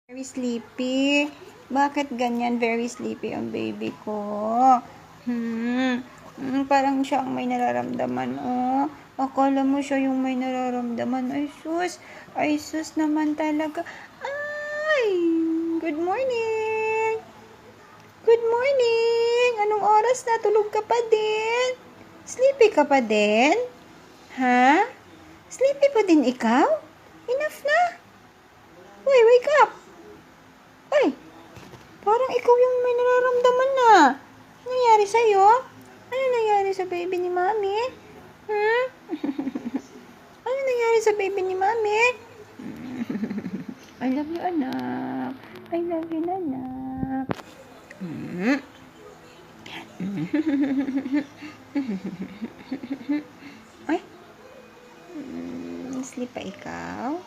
Very sleepy. Bakit ganyan very sleepy ang baby ko? Parang siya ang may nararamdaman, oh. Akala mo siya yung may nararamdaman. Ay sus naman talaga. Ay, good morning. Good morning. Anong oras na? Tulog ka pa din? Sleepy ka pa din? Ha? Sleepy pa din ikaw? Enough na. Uy, wake up. Ay, parang ikaw yung may nararamdaman na. Ano nangyari sa'yo? Ano nangyari sa baby ni Mami? Ano nangyari sa baby ni Mami? I love you, anak. I love you, anak. Ay, sleep pa ikaw?